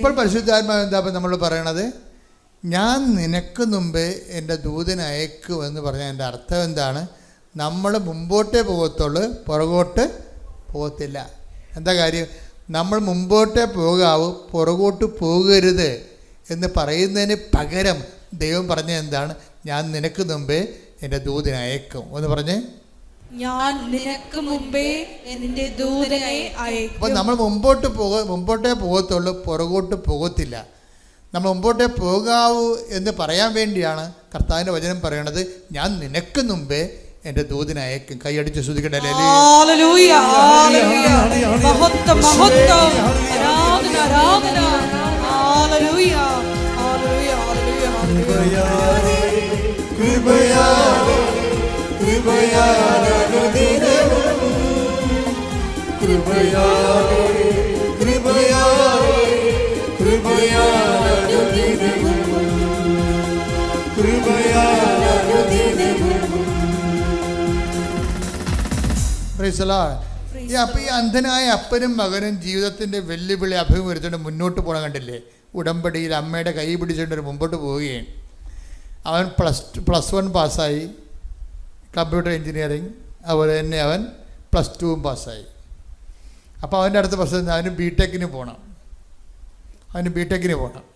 ഇപ്പോൾ പരിശുദ്ധാത്മാവ് എന്താ നമ്മൾ പറയണത്? ഞാൻ നിനക്ക് മുമ്പേ എൻ്റെ ദൂതനെ അയക്കുമെന്ന് പറഞ്ഞാൽ എൻ്റെ അർത്ഥം എന്താണ്? നമ്മൾ മുമ്പോട്ടേ പോകത്തുള്ളൂ, പുറകോട്ട് പോകത്തില്ല. എന്താ കാര്യം? നമ്മൾ മുമ്പോട്ടേ പോകാവൂ, പുറകോട്ട് പോകരുത് എന്ന് പറയുന്നതിന് പകരം ദൈവം പറഞ്ഞ എന്താണ്? ഞാൻ നിനക്ക് മുമ്പേ എൻ്റെ ദൂതനെ അയക്കും എന്ന് പറഞ്ഞേ. ഞാൻ നിനക്ക് മുമ്പേ എൻ്റെ ദൂതനെ അയക്കും. അപ്പോൾ നമ്മൾ മുമ്പോട്ടേ പോകത്തുള്ളൂ, പുറകോട്ട് പോകത്തില്ല. നമ്മൾ മുമ്പോട്ടേ പോകാവൂ എന്ന് പറയാൻ വേണ്ടിയാണ് കർത്താവിൻ്റെ വചനം പറയണത്, ഞാൻ നിനക്ക് മുമ്പേ എൻ്റെ ദൂതനെ അയക്കും. കൈയടിച്ച് സ്തുതിക്കട്ടെ. ഹല്ലേലൂയ, ഹല്ലേലൂയ, മഹത്വം, മഹത്വം, ആരാധന, ആരാധന. ഹല്ലേലൂയ, ഹല്ലേലൂയ, ഹല്ലേലൂയ, ഹല്ലേലൂയ. കൃപയാലെ കൃപയാലെ അനുദിനവും കൃപയാലെ കൃപയാലെ കൃപയാലെ അനുദിനവും കൃപയാലെ അനുദിനവും. Praise the Lord. അപ്പോൾ ഈ അന്ധനായ അപ്പനും മകനും ജീവിതത്തിൻ്റെ വെല്ലുവിളി അഭിമുഖീകരിച്ചുകൊണ്ട് മുന്നോട്ട് പോകണം. കണ്ടില്ലേ? ഉടമ്പടിയിൽ അമ്മയുടെ കൈ പിടിച്ചുകൊണ്ട് മുമ്പോട്ട് പോവുകയാണ്. അവൻ പ്ലസ് 1 പാസ്സായി, കമ്പ്യൂട്ടർ എഞ്ചിനീയറിങ്. അതുപോലെ തന്നെ അവൻ +2 പാസ്സായി. അപ്പോൾ അവൻ്റെ അടുത്ത പ്രശ്നം അവന് ബിടെക്കിന് പോകണം.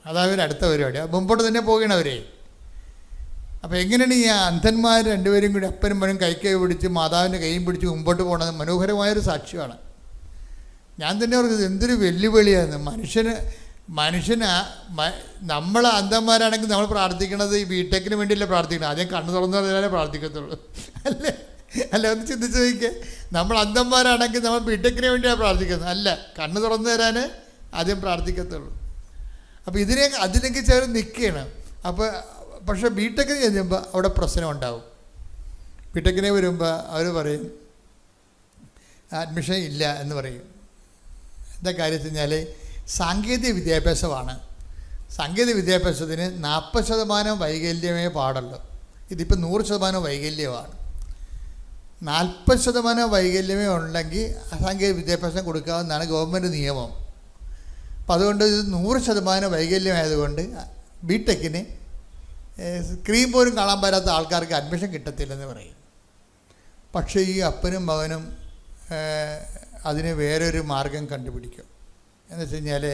അതായത് അടുത്ത പരിപാടി. മുമ്പോട്ട് തന്നെ പോവുകയാണ് അവരെ. അപ്പോൾ എങ്ങനെയാണ് ഈ അന്ധന്മാർ രണ്ടുപേരും കൂടി അപ്പനും മകനും കൈ പിടിച്ച് മാതാവിൻ്റെ കൈയും പിടിച്ച് മുമ്പോട്ട് പോകണത്? മനോഹരമായൊരു സാക്ഷ്യമാണ്. ഞാൻ തന്നെ പറഞ്ഞത് എന്തൊരു വെല്ലുവിളിയാണ്. മനുഷ്യന് നമ്മൾ അന്ധന്മാരാണെങ്കിൽ നമ്മൾ പ്രാർത്ഥിക്കണത് ഈ ബിടെക്കിന് വേണ്ടിയല്ല പ്രാർത്ഥിക്കണം. ആദ്യം കണ്ണ് തുറന്നു പറഞ്ഞാലേ പ്രാർത്ഥിക്കത്തുള്ളൂ, അല്ല ഒന്ന് ചിന്തിച്ച് നോക്കിയേ. നമ്മൾ അന്ധന്മാരാണെങ്കിൽ നമ്മൾ ബിടെക്കിന് വേണ്ടിയാണ് പ്രാർത്ഥിക്കുന്നത്, അല്ല കണ്ണ് തുറന്നു തരാൻ ആദ്യം പ്രാർത്ഥിക്കത്തുള്ളൂ. അപ്പോൾ അതിലേക്ക് ചേർന്ന് നിൽക്കുകയാണ്. പക്ഷേ ബിടെക്കിന് ചെല്ലുമ്പോൾ അവിടെ പ്രശ്നം ഉണ്ടാവും. ബിടെക്കിനെ വരുമ്പോൾ അവർ പറയും അഡ്മിഷൻ ഇല്ല എന്ന് പറയും. എന്താ കാര്യം വെച്ച് കഴിഞ്ഞാൽ സാങ്കേതിക വിദ്യാഭ്യാസമാണ്. സാങ്കേതിക വിദ്യാഭ്യാസത്തിന് 40% വൈകല്യമേ പാടുള്ളൂ. ഇതിപ്പോൾ 100% വൈകല്യമാണ്. 40% വൈകല്യമേ ഉണ്ടെങ്കിൽ സാങ്കേതിക വിദ്യാഭ്യാസം കൊടുക്കാമെന്നാണ് ഗവൺമെൻറ് നിയമം. അപ്പം അതുകൊണ്ട് ഇത് 100% വൈകല്യമായതുകൊണ്ട് ബിടെക്കിന് സ്ക്രീൻ പോലും കാണാൻ പറ്റാത്ത ആൾക്കാർക്ക് അഡ്മിഷൻ കിട്ടത്തില്ലെന്ന് പറയും. പക്ഷേ ഈ അപ്പനും മകനും അതിന് വേറൊരു മാർഗം കണ്ടുപിടിക്കും. എന്ന് വെച്ച് കഴിഞ്ഞാൽ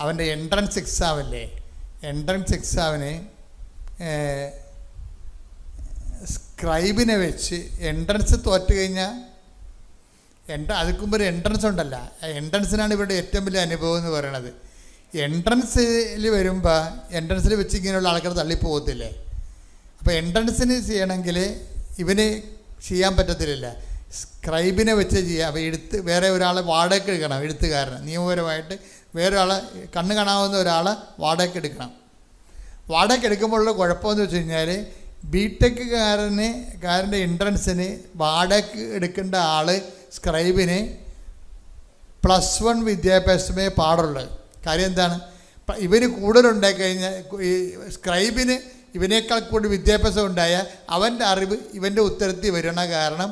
അവൻ്റെ എൻട്രൻസ് എക്സാമില്ലേ, എൻട്രൻസ് എക്സാമിന് സ്ക്രൈബിനെ വെച്ച് എൻട്രൻസ് തോറ്റ് കഴിഞ്ഞാൽ അതിക്കുമ്പോൾ ഒരു എൻട്രൻസ് ഉണ്ടല്ല, എൻട്രൻസിനാണ് ഇവരുടെ ഏറ്റവും വലിയ അനുഭവം എന്ന് പറയണത്. എൻട്രൻസിൽ വരുമ്പോൾ എൻട്രൻസിൽ വെച്ച് ഇങ്ങനെയുള്ള ആൾക്കാർ തള്ളിപ്പോകത്തില്ലേ. അപ്പോൾ എൻട്രൻസിന് ചെയ്യണമെങ്കിൽ ഇവന് ചെയ്യാൻ പറ്റത്തില്ല, സ്ക്രൈബിനെ വെച്ച് ചെയ്യുക. അപ്പോൾ വേറെ ഒരാളെ വാടകയ്ക്ക് എടുക്കണം, എഴുത്തുകാരന് നിയമപരമായിട്ട് വേറെ ആളെ കണ്ണ് കാണാവുന്ന ഒരാളെ വാടകയ്ക്ക് എടുക്കണം. വാടകയ്ക്ക് എടുക്കുമ്പോഴുള്ള കുഴപ്പമെന്ന് വെച്ച് കഴിഞ്ഞാൽ ബിടെക്കുകാരൻ്റെ എൻട്രൻസിന് വാടകയ്ക്ക് എടുക്കേണ്ട ആൾ സ്ക്രൈബിന് +1 വിദ്യാഭ്യാസമേ പാടുള്ളൂ. കാര്യം എന്താണ്? ഇവന് കൂടുതലുണ്ടായി കഴിഞ്ഞാൽ ഈ സ്ക്രൈബിന് ഇവനേക്കാൾ കൂടുതൽ വിദ്യാഭ്യാസം ഉണ്ടായാൽ അവൻ്റെ അറിവ് ഇവൻ്റെ ഉത്തരത്തിൽ വരണ കാരണം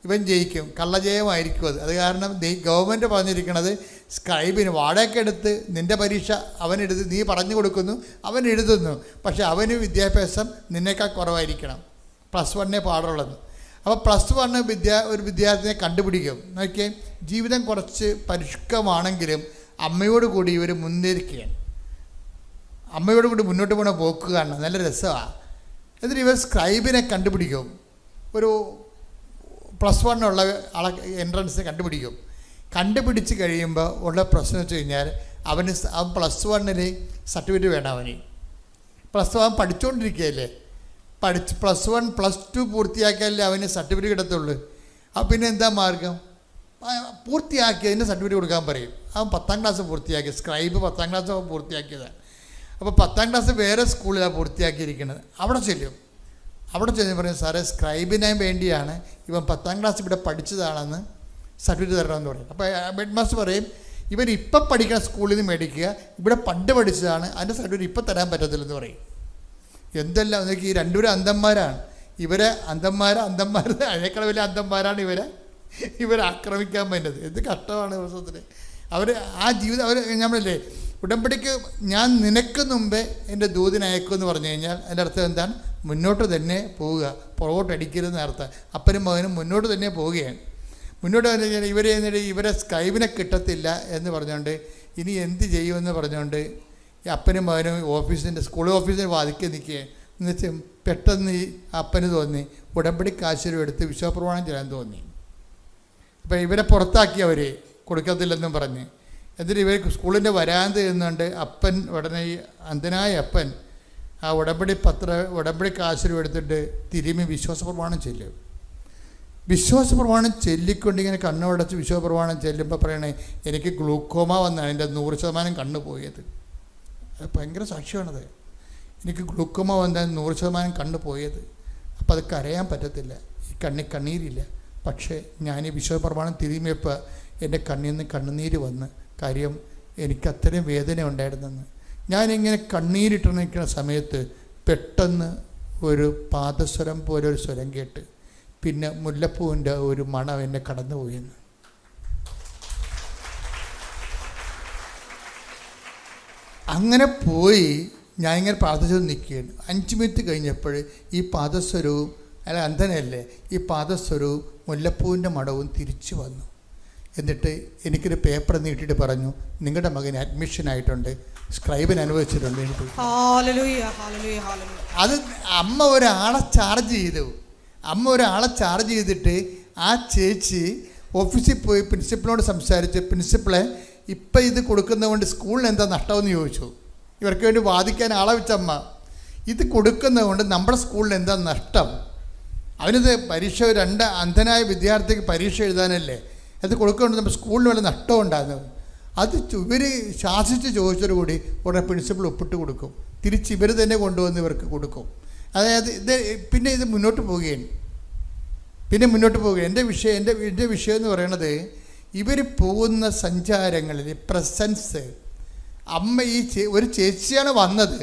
ഇവൻ ജയിക്കും, കള്ളജയമായിരിക്കും അത്. കാരണം ഗവൺമെൻറ് പറഞ്ഞിരിക്കണത് സ്ക്രൈബിന് വാടകയ്ക്കെടുത്ത് നിൻ്റെ പരീക്ഷ അവനെടുത്ത് നീ പറഞ്ഞു കൊടുക്കുന്നു, അവൻ എഴുതുന്നു, പക്ഷെ അവന് വിദ്യാഭ്യാസം നിന്നേക്കാൾ കുറവായിരിക്കണം, +1 പാടുള്ളത്. അപ്പോൾ +1 ഒരു വിദ്യാർത്ഥിയെ കണ്ടുപിടിക്കും. നോക്കിയേ, ജീവിതം കുറച്ച് പരിഷ്കമാണെങ്കിലും അമ്മയോട് കൂടി ഇവർ മുന്നേറിക്കുകയാണ്. അമ്മയോട് കൂടി മുന്നോട്ട് പോകണ പോക്കുകയാണ്, നല്ല രസമാണ്. എന്നിട്ട് ഇവർ സ്ക്രൈബിനെ കണ്ടുപിടിക്കും. ഒരു +1 ഉള്ള ആളെ എൻട്രൻസ് കണ്ടുപിടിച്ച് കഴിയുമ്പോൾ ഉള്ള പ്രശ്നം വെച്ച് കഴിഞ്ഞാൽ അവൻ +1 സർട്ടിഫിക്കറ്റ് വേണം. അവന് +1 പഠിച്ചുകൊണ്ടിരിക്കുകയല്ലേ, +1 +2 പൂർത്തിയാക്കിയാലേ അവന് സർട്ടിഫിക്കറ്റ് കിട്ടത്തുള്ളൂ. അപ്പം പിന്നെ എന്താ മാർഗം? പൂർത്തിയാക്കി അതിൻ്റെ സർട്ടിഫിക്കറ്റ് കൊടുക്കാൻ പറയും. അവൻ 10ാം ക്ലാസ് പൂർത്തിയാക്കി, സ്ക്രൈബ് 10ാം ക്ലാസ് അവൻ പൂർത്തിയാക്കിയതാണ്. അപ്പോൾ 10ാം ക്ലാസ് വേറെ സ്കൂളിലാണ് പൂർത്തിയാക്കിയിരിക്കുന്നത്. അവിടെ ചെന്ന് പറയും, സാറേ സ്ക്രൈബിന് വേണ്ടിയാണ് ഇവൻ 10ാം ക്ലാസ് ഇവിടെ പഠിച്ചതാണെന്ന് സർട്ടിഫിക്കറ്റ് തരണമെന്ന് പറയും. അപ്പോൾ ഹെഡ് മാസ്റ്റർ പറയും, ഇവൻ ഇപ്പം പഠിക്കുന്ന സ്കൂളിൽ നിന്ന് മേടിക്കുക, ഇവിടെ പണ്ട് പഠിച്ചതാണ്, അതിൻ്റെ സർട്ടിഫിക്കറ്റ് ഇപ്പം തരാൻ പറ്റത്തില്ലെന്ന് പറയും. എന്തെല്ലാം എന്നൊക്കെ ഈ രണ്ടുപേരും അന്ധന്മാരാണ്. അന്ധന്മാർ അതിനേക്കാൾ വലിയ അന്ധന്മാരാണ് ഇവരെ ആക്രമിക്കാൻ പറ്റുന്നത്. എന്ത് കഷ്ടമാണ് ദിവസത്തിൽ അവർ ആ ജീവിതം. നമ്മളല്ലേ ഉടമ്പടിക്ക് ഞാൻ നിനക്ക് മുമ്പേ എൻ്റെ ദൂതിനെ അയക്കുമെന്ന് പറഞ്ഞു കഴിഞ്ഞാൽ അതിൻ്റെ അർത്ഥം എന്താണ്? മുന്നോട്ട് തന്നെ പോവുക, പുറകോട്ടടിക്കരുതെന്ന് അർത്ഥം. അപ്പനും മകനും മുന്നോട്ട് തന്നെ പോവുകയാണ്. മുന്നോട്ട് പറഞ്ഞു കഴിഞ്ഞാൽ ഇവരെ സ്ക്രൈബിനെ കിട്ടത്തില്ല എന്ന് പറഞ്ഞുകൊണ്ട് ഇനി എന്ത് ചെയ്യുമെന്ന് പറഞ്ഞുകൊണ്ട് ഈ അപ്പനും മകനും സ്കൂൾ ഓഫീസിൻ്റെ വാതിക്കെ നിൽക്കുകയാണ്. എന്നുവെച്ചാൽ പെട്ടെന്ന് ഈ അപ്പന് തോന്നി ഉടമ്പടി കാശുരം എടുത്ത് വിശ്വപ്രമാണം ചെയ്യാൻ തോന്നി. അപ്പോൾ ഇവരെ പുറത്താക്കി അവർ കൊടുക്കത്തില്ലെന്നും പറഞ്ഞ്. എന്നിട്ട് ഇവർ സ്കൂളിൻ്റെ വരാന്ത് എന്നുകൊണ്ട് അപ്പൻ ഉടനെ ഈ അന്ധനായ അപ്പൻ ആ ഉടമ്പടി കാശുരം എടുത്തിട്ട് തിരുമ്മി വിശ്വാസപ്രമാണം ചെല്ലും. വിശ്വാസപ്രമാണം ചൊല്ലിക്കൊണ്ട് ഇങ്ങനെ കണ്ണുടച്ച് വിശ്വാസപ്രമാണം ചെല്ലുമ്പോൾ പറയണേ, എനിക്ക് ഗ്ലൂക്കോമ വന്നാണ് എൻ്റെ 100% കണ്ണ് പോയത്. അത് ഭയങ്കര സാക്ഷ്യമാണത്. എനിക്ക് ഗ്ലൂക്കോമ വന്നാൽ 100% കണ്ണ് പോയത്. അപ്പോൾ അത് കരയാൻ പറ്റത്തില്ല, ഈ കണ്ണീരില്ല. പക്ഷേ ഞാൻ ഈ വിശ്വാസപ്രമാണം തിരുമ്മിയപ്പോൾ എൻ്റെ കണ്ണിൽ നിന്ന് കണ്ണുനീര് വന്ന്. കാര്യം എനിക്ക് അത്രയും വേദന ഉണ്ടായിരുന്നെന്ന്. ഞാനിങ്ങനെ കണ്ണീരിട്ട് നിൽക്കുന്ന സമയത്ത് പെട്ടെന്ന് ഒരു പാദസ്വരം പോലെ ഒരു സ്വരം കേട്ട്, പിന്നെ മുല്ലപ്പൂവിൻ്റെ ഒരു മണം എന്നെ കടന്നുപോയെന്ന്. അങ്ങനെ പോയി ഞാനിങ്ങനെ പ്രാർത്ഥിച്ചു നിൽക്കുകയാണ്. 5 മിനിറ്റ് കഴിഞ്ഞപ്പോൾ ഈ പാദസ്വരവും അല്ല അന്ധനല്ലേ, ഈ പാദസ്വരവും മുല്ലപ്പൂവിൻ്റെ മണവും തിരിച്ചു വന്നു. എന്നിട്ട് എനിക്കൊരു പേപ്പർ നീട്ടിയിട്ട് പറഞ്ഞു, നിങ്ങളുടെ മകന് അഡ്മിഷനായിട്ടുണ്ട്, സ്ക്രൈബിന് അനുവദിച്ചിട്ടുണ്ട്. അത് അമ്മ ഒരാളെ ചാർജ് ചെയ്തിട്ട് ആ ചേച്ചി ഓഫീസിൽ പോയി പ്രിൻസിപ്പളിനോട് സംസാരിച്ച്, പ്രിൻസിപ്പളെ ഇപ്പം ഇത് കൊടുക്കുന്നതുകൊണ്ട് സ്കൂളിന് എന്താ നഷ്ടമെന്ന് ചോദിച്ചു. ഇവർക്ക് വേണ്ടി വാദിക്കാൻ ആളെ വെച്ചമ്മ, ഇത് കൊടുക്കുന്നതുകൊണ്ട് നമ്മുടെ സ്കൂളിന് എന്താ നഷ്ടം? അവനിത് പരീക്ഷ 2 അന്ധനായ വിദ്യാർത്ഥിക്ക് പരീക്ഷ എഴുതാനല്ലേ, അത് കൊടുക്കുന്നുണ്ട് നമ്മുടെ സ്കൂളിന് വല്ല നഷ്ടം ഉണ്ടാകുന്നത്. അത് ഇവർ ശാസിച്ച് ചോദിച്ചതോടുകൂടി ഉടനെ പ്രിൻസിപ്പൾ ഒപ്പിട്ട് കൊടുക്കും. തിരിച്ച് ഇവർ തന്നെ കൊണ്ടുവന്ന് ഇവർക്ക് കൊടുക്കും. അതായത് പിന്നെ ഇത് മുന്നോട്ട് പോവുകയാണ്. എൻ്റെ വിഷയം എന്ന് പറയുന്നത്, ഇവർ പോകുന്ന സഞ്ചാരങ്ങളിൽ പ്രസൻസ്, അമ്മ ഒരു ചേച്ചിയാണ് വന്നത്,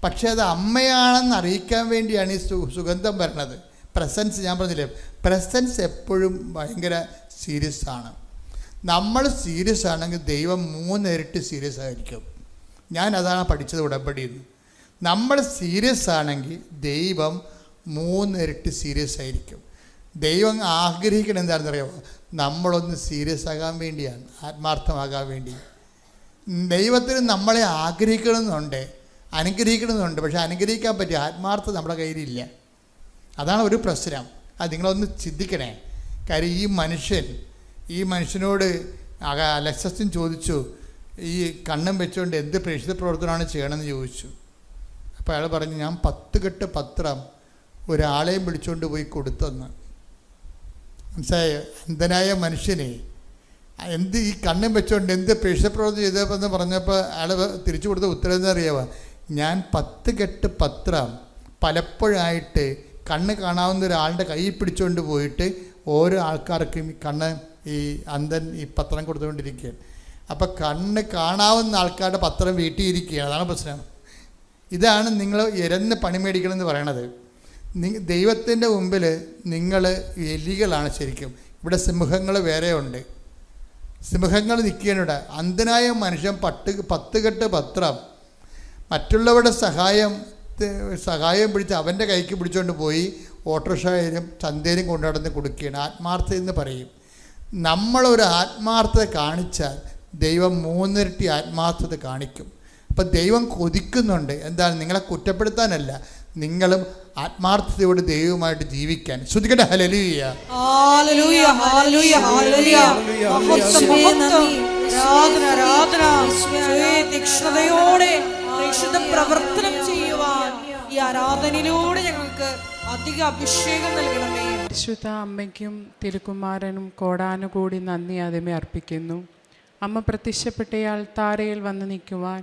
പക്ഷേ അത് അമ്മയാണെന്ന് അറിയിക്കാൻ വേണ്ടിയാണ് ഈ സുഗന്ധം വരണത്. പ്രസൻസ്, ഞാൻ പറഞ്ഞില്ലേ, പ്രസൻസ് എപ്പോഴും ഭയങ്കര സീരിയസ് ആണ്. നമ്മൾ സീരിയസ് ആണെങ്കിൽ ദൈവം 3 ഇരട്ടി സീരിയസ് ആയിരിക്കും. ഞാൻ അതാണ് പഠിച്ചത് ഉടമ്പടിയിൽ നിന്ന്. നമ്മൾ സീരിയസ് ആണെങ്കിൽ ദൈവം 3 ഇരട്ടി സീരിയസ് ആയിരിക്കും. ദൈവം ആഗ്രഹിക്കണം എന്താണെന്നറിയാമോ? നമ്മളൊന്ന് സീരിയസ് ആകാൻ വേണ്ടിയാണ്, ആത്മാർത്ഥമാകാൻ വേണ്ടി. ദൈവത്തിന് നമ്മളെ അനുഗ്രഹിക്കണമെന്നുണ്ട്, പക്ഷെ അനുഗ്രഹിക്കാൻ പറ്റിയ ആത്മാർത്ഥത നമ്മുടെ കയ്യിലില്ല. അതാണ് ഒരു പ്രശ്നം. അത് നിങ്ങളൊന്ന് ചിന്തിക്കണേ. കാര്യം ഈ മനുഷ്യനോട് അലക്സസും ചോദിച്ചു, ഈ കണ്ണും വെച്ചുകൊണ്ട് എന്ത് പ്രേക്ഷിത പ്രവർത്തനമാണ് ചെയ്യണമെന്ന് ചോദിച്ചു. അപ്പോൾ അയാൾ പറഞ്ഞു, ഞാൻ 10 കെട്ട് പത്രം ഒരാളെയും വിളിച്ചുകൊണ്ട് പോയി കൊടുത്തെന്ന്. മനസ്സിലായോ? അന്ധനായ മനുഷ്യനെ ഈ കണ്ണും വെച്ചുകൊണ്ട് എന്ത് പ്രേക്ഷിത പ്രവർത്തനം ചെയ്തതെന്ന് പറഞ്ഞപ്പോൾ അയാൾ തിരിച്ചു കൊടുത്ത ഉത്തരം എന്താ അറിയാമോ? ഞാൻ 10 കെട്ട് പത്രം പലപ്പോഴായിട്ട് കണ്ണ് കാണാവുന്ന ഒരാളുടെ കൈ പിടിച്ചുകൊണ്ട് പോയിട്ട് ഓരോ ആൾക്കാർക്കും ഈ അന്ധൻ ഈ പത്രം കൊടുത്തുകൊണ്ടിരിക്കുകയാണ്. അപ്പം കണ്ണ് കാണാവുന്ന ആൾക്കാരുടെ പത്രം വീട്ടിൽ ഇരിക്കുകയാണ്. അതാണ് പ്രശ്നം. ഇതാണ് നിങ്ങൾ ഇരന്ന് പണി മേടിക്കണമെന്ന് പറയണത്. ദൈവത്തിൻ്റെ മുമ്പിൽ നിങ്ങൾ എലികളാണ് ശരിക്കും. ഇവിടെ സിംഹങ്ങൾ വേറെ ഉണ്ട്. സിംഹങ്ങൾ നിൽക്കുകയാണ്. അന്ധനായ മനുഷ്യൻ 10 കെട്ട് പത്രം മറ്റുള്ളവരുടെ സഹായം പിടിച്ച് അവൻ്റെ കൈക്ക് പിടിച്ചുകൊണ്ട് പോയി ഓട്ടോറിക്ഷയിലും ചന്തയിലും കൊണ്ടുനടന്ന് കൊടുക്കുകയാണ്. ആത്മാർത്ഥത എന്ന് പറയും. നമ്മളൊരു ആത്മാർത്ഥത കാണിച്ചാൽ ദൈവം 3 ഇരട്ടി ആത്മാർത്ഥത കാണിക്കും. അപ്പം ദൈവം കൊതിക്കുന്നുണ്ട്. എന്താണ്? നിങ്ങളെ കുറ്റപ്പെടുത്താനല്ല, നിങ്ങളും ആത്മാർത്ഥതയോട് ദൈവവുമായിട്ട് ജീവിക്കാൻ. ശ്രുതിക്കട്ടെ, ഹല്ലേലൂയ. പ്രവർത്തനം ചെയ്യുവാൻ ഈ ആരാധനയിലൂടെ ഞങ്ങൾക്ക് അധിക അഭിഷേകം നൽകണമേ. പരിശുദ്ധ അമ്മയ്ക്കും തിരുക്കുമാരനും കോടാനുകൂടി നന്ദി ആദ്യമേ അർപ്പിക്കുന്നു. അമ്മ പ്രത്യക്ഷപ്പെട്ടയാൾ താരയിൽ വന്ന് നിൽക്കുവാൻ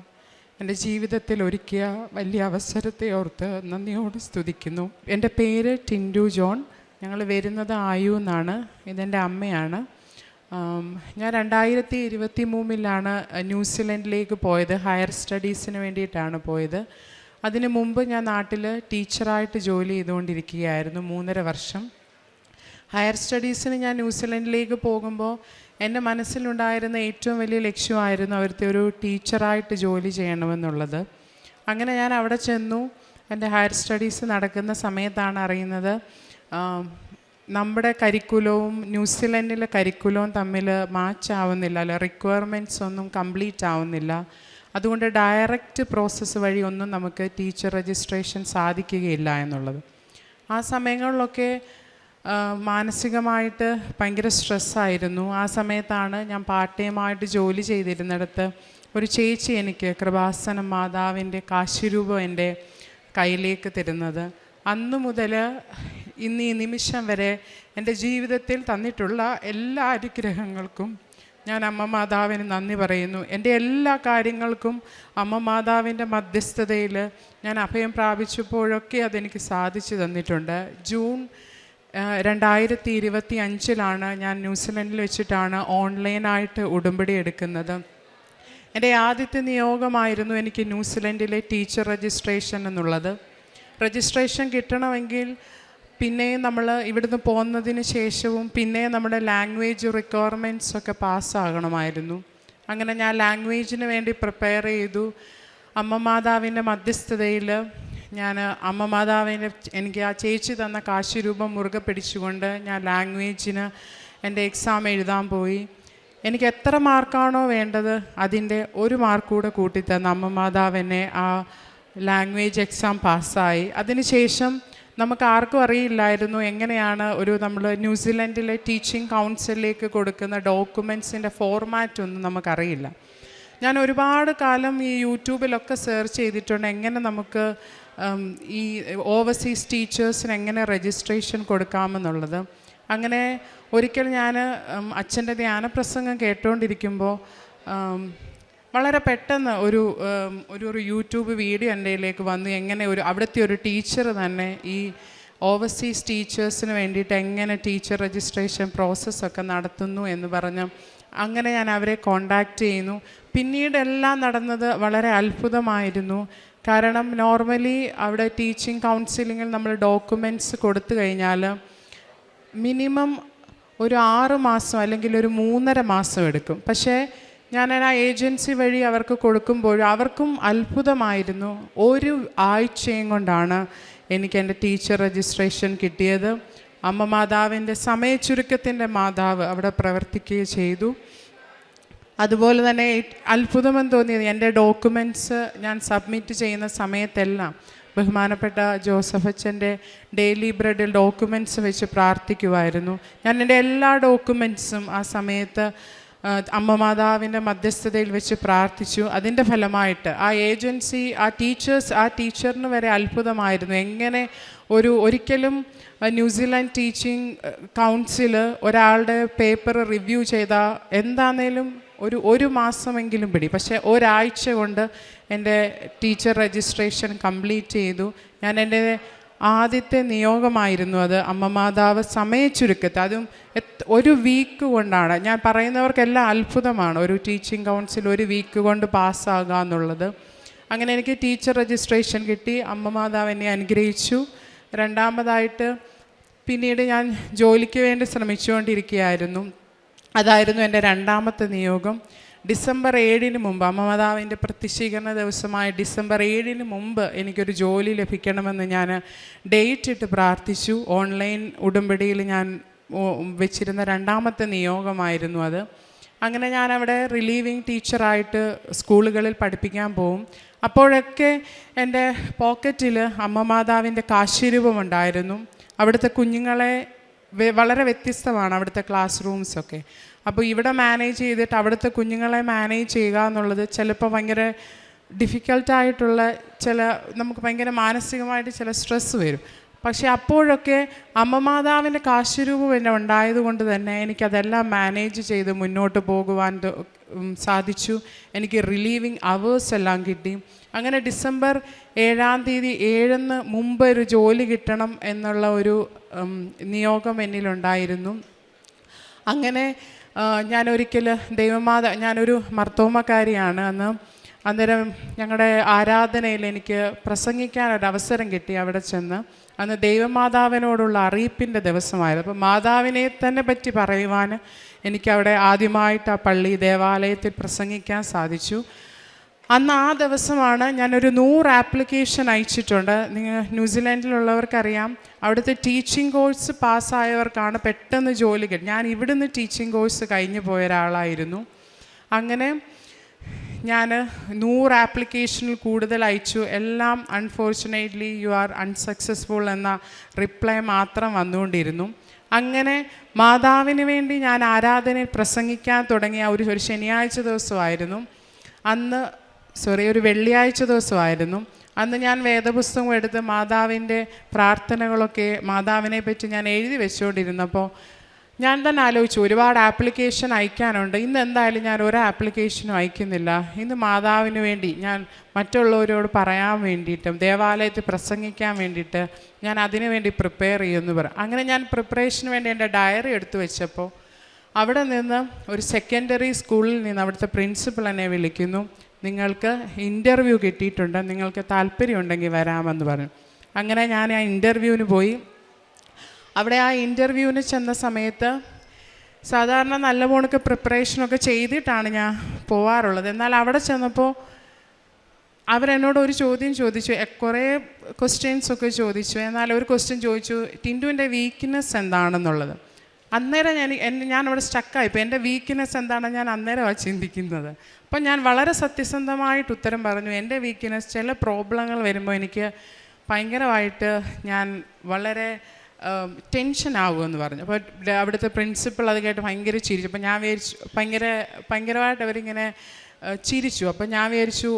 എൻ്റെ ജീവിതത്തിൽ ഒരുക്കിയ വലിയ അവസരത്തെ ഓർത്ത് നന്ദിയോട് സ്തുതിക്കുന്നു. എൻ്റെ പേര് ടിൻഡു ജോൺ. ഞങ്ങൾ വരുന്നത് ആയു എന്നാണ്. ഇതെൻ്റെ അമ്മയാണ്. ഞാൻ 2023 ന്യൂസിലൻഡിലേക്ക് പോയത്. ഹയർ സ്റ്റഡീസിന് വേണ്ടിയിട്ടാണ് പോയത്. അതിനു മുമ്പ് ഞാൻ നാട്ടിൽ ടീച്ചറായിട്ട് ജോലി ചെയ്തുകൊണ്ടിരിക്കുകയായിരുന്നു 3.5 വർഷം. ഹയർ സ്റ്റഡീസിന് ഞാൻ ന്യൂസിലൻഡിലേക്ക് പോകുമ്പോൾ എൻ്റെ മനസ്സിലുണ്ടായിരുന്ന ഏറ്റവും വലിയ ലക്ഷ്യമായിരുന്നു അവിടുത്തെ ഒരു ടീച്ചറായിട്ട് ജോലി ചെയ്യണമെന്നുള്ളത്. അങ്ങനെ ഞാൻ അവിടെ ചെന്നു. എൻ്റെ ഹയർ സ്റ്റഡീസ് നടക്കുന്ന സമയത്താണ് അറിയുന്നത് നമ്മുടെ കരിക്കുലവും ന്യൂസിലൻഡിലെ കരിക്കുലവും തമ്മിൽ മാച്ച് ആവുന്നില്ല, അല്ല റിക്വയർമെൻറ്റ്സ് ഒന്നും കംപ്ലീറ്റ് ആവുന്നില്ല. അതുകൊണ്ട് ഡയറക്റ്റ് പ്രോസസ്സ് വഴി ഒന്നും നമുക്ക് ടീച്ചർ രജിസ്ട്രേഷൻ സാധിക്കുകയില്ല എന്നുള്ളത്. ആ സമയങ്ങളിലൊക്കെ മാനസികമായിട്ട് ഭയങ്കര സ്ട്രെസ്സായിരുന്നു. ആ സമയത്താണ് ഞാൻ പാർട്ട് ടൈമായിട്ട് ജോലി ചെയ്തിരുന്നിടത്ത് ഒരു ചേച്ചി എനിക്ക് കൃപാസനം മാതാവിൻ്റെ കാശിരൂപം എൻ്റെ കയ്യിലേക്ക് തരുന്നത്. അന്നു മുതൽ ഇന്ന് ഈ നിമിഷം വരെ എൻ്റെ ജീവിതത്തിൽ തന്നിട്ടുള്ള എല്ലാ അനുഗ്രഹങ്ങൾക്കും ഞാൻ അമ്മ മാതാവിന് നന്ദി പറയുന്നു. എൻ്റെ എല്ലാ കാര്യങ്ങൾക്കും അമ്മ മാതാവിൻ്റെ മധ്യസ്ഥതയിൽ ഞാൻ അഭയം പ്രാപിച്ചപ്പോഴൊക്കെ അതെനിക്ക് സാധിച്ചു തന്നിട്ടുണ്ട്. ജൂൺ 2025 ഞാൻ ന്യൂസിലൻഡിൽ വെച്ചിട്ടാണ് ഓൺലൈനായിട്ട് ഉടമ്പടി എടുക്കുന്നത്. എൻ്റെ ആദ്യത്തെ നിയോഗമായിരുന്നു എനിക്ക് ന്യൂസിലൻഡിലെ ടീച്ചർ രജിസ്ട്രേഷൻ എന്നുള്ളത്. രജിസ്ട്രേഷൻ കിട്ടണമെങ്കിൽ പിന്നെയും നമ്മൾ ഇവിടുന്ന് പോകുന്നതിന് ശേഷവും പിന്നെ നമ്മുടെ ലാംഗ്വേജ് റിക്വയർമെൻറ്റ്സ് ഒക്കെ പാസ്സാകണമായിരുന്നു. അങ്ങനെ ഞാൻ ലാംഗ്വേജിന് വേണ്ടി പ്രിപ്പയർ ചെയ്തു. അമ്മ മാതാവിൻ്റെ മധ്യസ്ഥതയിൽ ഞാൻ അമ്മ മാതാവിൻ്റെ എനിക്ക് ആ ചേച്ചി തന്ന കാശിരൂപം മുറുകെ പിടിച്ചുകൊണ്ട് ഞാൻ ലാംഗ്വേജിന് എൻ്റെ എക്സാം എഴുതാൻ പോയി. എനിക്ക് എത്ര മാർക്കാണോ വേണ്ടത് അതിൻ്റെ ഒരു മാർക്ക് കൂടെ കൂട്ടിത്തന്ന അമ്മ മാതാവ് എന്നെ ആ ലാംഗ്വേജ് എക്സാം പാസ്സായി. അതിനുശേഷം നമുക്ക് ആർക്കും അറിയില്ലായിരുന്നു എങ്ങനെയാണ് നമ്മൾ ന്യൂസിലൻഡിലെ ടീച്ചിങ് കൗൺസിലിലേക്ക് കൊടുക്കുന്ന ഡോക്യുമെൻറ്റ്സിൻ്റെ ഫോർമാറ്റ് ഒന്നും നമുക്കറിയില്ല. ഞാൻ ഒരുപാട് കാലം ഈ യൂട്യൂബിലൊക്കെ സെർച്ച് ചെയ്തിട്ടുണ്ട് എങ്ങനെ നമുക്ക് ഈ ഓവർസീസ് ടീച്ചേഴ്സിന് എങ്ങനെ രജിസ്ട്രേഷൻ കൊടുക്കാമെന്നുള്ളത്. അങ്ങനെ ഒരിക്കൽ ഞാൻ അച്ഛൻ്റെ ധ്യാനപ്രസംഗം കേട്ടുകൊണ്ടിരിക്കുമ്പോൾ വളരെ പെട്ടെന്ന് ഒരു യൂട്യൂബ് വീഡിയോ എൻ്റെ കയ്യിലേക്ക് വന്നു. എങ്ങനെ അവിടുത്തെ ഒരു ടീച്ചർ തന്നെ ഈ ഓവർസീസ് ടീച്ചേഴ്സിന് വേണ്ടിയിട്ട് എങ്ങനെ ടീച്ചർ രജിസ്ട്രേഷൻ പ്രോസസ്സൊക്കെ നടത്തുന്നു എന്ന് പറഞ്ഞ് അങ്ങനെ ഞാൻ അവരെ കോണ്ടാക്റ്റ് ചെയ്യുന്നു. പിന്നീട് എല്ലാം നടന്നത് വളരെ അത്ഭുതമായിരുന്നു. കാരണം നോർമലി അവിടെ ടീച്ചിങ് കൗൺസിലിങ്ങിൽ നമ്മൾ ഡോക്യുമെൻറ്റ്സ് കൊടുത്തു കഴിഞ്ഞാൽ മിനിമം ഒരു 6 മാസം അല്ലെങ്കിൽ ഒരു 3.5 മാസം എടുക്കും. പക്ഷേ ഞാൻ ആ ഏജൻസി വഴി അവർക്ക് കൊടുക്കുമ്പോൾ അവർക്കും അത്ഭുതമായിരുന്നു. ഒരു ആഴ്ചയും കൊണ്ടാണ് എനിക്ക് എൻ്റെ ടീച്ചർ രജിസ്ട്രേഷൻ കിട്ടിയത്. അമ്മ മാതാവിൻ്റെ സമയച്ചുരുക്കത്തിൻ്റെ മാതാവ് അവിടെ പ്രവർത്തിക്കുകയും ചെയ്തു. അതുപോലെ തന്നെ അത്ഭുതമെന്ന് തോന്നിയത് എൻ്റെ ഡോക്യുമെൻറ്റ്സ് ഞാൻ സബ്മിറ്റ് ചെയ്യുന്ന സമയത്തെല്ലാം ബഹുമാനപ്പെട്ട ജോസഫ് അച്ഛൻ്റെ ഡെയിലി ബ്രെഡിൽ ഡോക്യുമെൻറ്റ്സ് വെച്ച് പ്രാർത്ഥിക്കുമായിരുന്നു. ഞാൻ എൻ്റെ എല്ലാ ഡോക്യുമെൻറ്റ്സും ആ സമയത്ത് അമ്മ മാതാവിൻ്റെ മധ്യസ്ഥതയിൽ വെച്ച് പ്രാർത്ഥിച്ചു. അതിൻ്റെ ഫലമായിട്ട് ആ ഏജൻസി ആ ടീച്ചറിന് വരെ അത്ഭുതമായിരുന്നു. എങ്ങനെ ഒരിക്കലും ന്യൂസിലാൻഡ് ടീച്ചിങ് കൗൺസിൽ ഒരാളുടെ പേപ്പർ റിവ്യൂ ചെയ്താൽ എന്താണേലും ഒരു മാസമെങ്കിലും പിടി. പക്ഷേ ഒരാഴ്ച കൊണ്ട് എൻ്റെ ടീച്ചർ രജിസ്ട്രേഷൻ കംപ്ലീറ്റ് ചെയ്തു. ഞാൻ എൻ്റെ ആദ്യത്തെ നിയോഗമായിരുന്നു അത്. അമ്മ മാതാവ് സമയച്ചുരുക്കത്ത് അതും ഒരു വീക്ക് കൊണ്ടാണ്. ഞാൻ പറയുന്നവർക്കെല്ലാം അത്ഭുതമാണ് ഒരു ടീച്ചിങ് കൗൺസിൽ ഒരു വീക്ക് കൊണ്ട് പാസ്സാകുക എന്നുള്ളത്. അങ്ങനെ എനിക്ക് ടീച്ചർ രജിസ്ട്രേഷൻ കിട്ടി. അമ്മ മാതാവ് എന്നെ അനുഗ്രഹിച്ചു. രണ്ടാമതായിട്ട് പിന്നീട് ഞാൻ ജോലിക്ക് വേണ്ടി ശ്രമിച്ചുകൊണ്ടിരിക്കുകയായിരുന്നു. അതായിരുന്നു എൻ്റെ രണ്ടാമത്തെ നിയോഗം. ഡിസംബർ 7 മുമ്പ് അമ്മ മാതാവിൻ്റെ പ്രത്യക്ഷീകരണ ദിവസമായ ഡിസംബർ 7 മുമ്പ് എനിക്കൊരു ജോലി ലഭിക്കണമെന്ന് ഞാൻ ഡേറ്റ് ഇട്ട് പ്രാർത്ഥിച്ചു. ഓൺലൈൻ ഉടമ്പടിയിൽ ഞാൻ വെച്ചിരുന്ന രണ്ടാമത്തെ നിയോഗമായിരുന്നു അത്. അങ്ങനെ ഞാൻ അവിടെ റിലീവിങ് ടീച്ചറായിട്ട് സ്കൂളുകളിൽ പഠിപ്പിക്കാൻ പോവും. അപ്പോഴൊക്കെ എൻ്റെ പോക്കറ്റിൽ അമ്മ മാതാവിൻ്റെ കാശിരൂപമുണ്ടായിരുന്നു. അവിടുത്തെ കുഞ്ഞുങ്ങളെ വളരെ വ്യത്യസ്തമാണ് അവിടുത്തെ ക്ലാസ് റൂംസൊക്കെ. അപ്പോൾ ഇവിടെ മാനേജ് ചെയ്തിട്ട് അവിടുത്തെ കുഞ്ഞുങ്ങളെ മാനേജ് ചെയ്യുക എന്നുള്ളത് ചിലപ്പോൾ ഭയങ്കര ഡിഫിക്കൽട്ടായിട്ടുള്ള നമുക്ക് ഭയങ്കര മാനസികമായിട്ട് ചില സ്ട്രെസ്സ് വരും. പക്ഷേ അപ്പോഴൊക്കെ അമ്മ മാതാവിൻ്റെ കാശിരൂപം എന്നെ ഉണ്ടായതുകൊണ്ട് തന്നെ എനിക്കതെല്ലാം മാനേജ് ചെയ്ത് മുന്നോട്ട് പോകുവാൻ സാധിച്ചു. എനിക്ക് റിലീവിങ് അവേഴ്സ് എല്ലാം കിട്ടി. അങ്ങനെ ഡിസംബർ 7 മുമ്പ് ഒരു ജോലി കിട്ടണം എന്നുള്ള ഒരു നിയോഗം എന്നിലുണ്ടായിരുന്നു. അങ്ങനെ ഞാനൊരിക്കൽ ഞാനൊരു മർത്തോമക്കാരിയാണ്. അന്നേരം ഞങ്ങളുടെ ആരാധനയിൽ എനിക്ക് പ്രസംഗിക്കാനൊരവസരം കിട്ടി അവിടെ ചെന്ന്. അന്ന് ദൈവമാതാവിനോടുള്ള അറിയിപ്പിൻ്റെ ദിവസമായിരുന്നു. അപ്പോൾ മാതാവിനെ തന്നെ പറ്റി പറയുവാൻ എനിക്കവിടെ ആദ്യമായിട്ട് ആ പള്ളി ദേവാലയത്തിൽ പ്രസംഗിക്കാൻ സാധിച്ചു. അന്ന് ആ ദിവസമാണ് ഞാനൊരു 100 ആപ്ലിക്കേഷൻ അയച്ചിട്ടുണ്ട്. നിങ്ങൾ ന്യൂസിലാൻഡിലുള്ളവർക്കറിയാം, അവിടുത്തെ ടീച്ചിങ് കോഴ്സ് പാസ്സായവർക്കാണ് പെട്ടെന്ന് ജോലി കിട്ടും. ഞാൻ ഇവിടുന്ന് ടീച്ചിങ് കോഴ്സ് കഴിഞ്ഞു പോയ ഒരാളായിരുന്നു. അങ്ങനെ ഞാൻ 100 ആപ്ലിക്കേഷനിൽ കൂടുതൽ അയച്ചു. എല്ലാം അൺഫോർച്ചുനേറ്റ്ലി യു ആർ അൺസക്സസ്ഫുൾ എന്ന റിപ്ലൈ മാത്രം വന്നുകൊണ്ടിരുന്നു. അങ്ങനെ മാതാവിന് വേണ്ടി ഞാൻ ആരാധനയിൽ പ്രസംഗിക്കാൻ തുടങ്ങിയ ഒരു ശനിയാഴ്ച ദിവസമായിരുന്നു അന്ന്, ഒരു വെള്ളിയാഴ്ച ദിവസമായിരുന്നു അന്ന്. ഞാൻ വേദപുസ്തകം എടുത്ത് മാതാവിൻ്റെ പ്രാർത്ഥനകളൊക്കെ മാതാവിനെ പറ്റി ഞാൻ എഴുതി വെച്ചുകൊണ്ടിരുന്നപ്പോൾ ഞാൻ തന്നെ ആലോചിച്ചു, ഒരുപാട് ആപ്ലിക്കേഷൻ അയക്കാനുണ്ട്, ഇന്ന് എന്തായാലും ഞാൻ ഒരു ആപ്ലിക്കേഷനും അയക്കുന്നില്ല. ഇന്ന് മാതാവിന് വേണ്ടി ഞാൻ മറ്റുള്ളവരോട് പറയാൻ വേണ്ടിയിട്ടും ദേവാലയത്തിൽ പ്രസംഗിക്കാൻ വേണ്ടിയിട്ട് ഞാൻ അതിനു വേണ്ടി പ്രിപ്പയർ ചെയ്യുമെന്ന് പറയും. അങ്ങനെ ഞാൻ പ്രിപ്പറേഷന് വേണ്ടി എൻ്റെ ഡയറി എടുത്തു വെച്ചപ്പോൾ അവിടെ നിന്ന് ഒരു സെക്കൻഡറി സ്കൂളിൽ നിന്ന് അവിടുത്തെ പ്രിൻസിപ്പൽ എന്നെ വിളിക്കുന്നു, നിങ്ങൾക്ക് ഇൻ്റർവ്യൂ കിട്ടിയിട്ടുണ്ട്, നിങ്ങൾക്ക് താല്പര്യമുണ്ടെങ്കിൽ വരാമെന്ന് പറഞ്ഞു. അങ്ങനെ ഞാൻ ആ ഇൻ്റർവ്യൂവിന് പോയി. അവിടെ ആ ഇൻ്റർവ്യൂവിന് ചെന്ന സമയത്ത് സാധാരണ നല്ല പോണക്ക് പ്രിപ്പറേഷനൊക്കെ ചെയ്തിട്ടാണ് ഞാൻ പോവാറുള്ളത്. എന്നാൽ അവിടെ ചെന്നപ്പോൾ അവരെന്നോട് ഒരു ചോദ്യം ചോദിച്ചു, കുറേ ക്വസ്റ്റ്യൻസൊക്കെ ചോദിച്ചു. എന്നാൽ ഒരു ക്വസ്റ്റ്യൻ ചോദിച്ചു, ടിൻറ്റുവിൻ്റെ വീക്ക്നെസ് എന്താണെന്നുള്ളത്. അന്നേരം ഞാനവിടെ സ്റ്റക്കായിപ്പോൾ. എൻ്റെ വീക്ക്നെസ് എന്താണെന്ന് ഞാൻ അന്നേരമാണ് ചിന്തിക്കുന്നത്. അപ്പം ഞാൻ വളരെ സത്യസന്ധമായിട്ട് ഉത്തരം പറഞ്ഞു, എൻ്റെ വീക്ക്നെസ് ചില പ്രോബ്ലങ്ങൾ വരുമ്പോൾ എനിക്ക് ഭയങ്കരമായിട്ട് ഞാൻ വളരെ ടെൻഷൻ ആകുമെന്ന് പറഞ്ഞു. അപ്പോൾ അവിടുത്തെ പ്രിൻസിപ്പൾ അത് കേട്ട് ഭയങ്കര ചിരിച്ചു. അപ്പോൾ ഞാൻ വിചാരിച്ചു, ഭയങ്കരമായിട്ട് അവരിങ്ങനെ ചിരിച്ചു. അപ്പോൾ ഞാൻ വിചാരിച്ചു,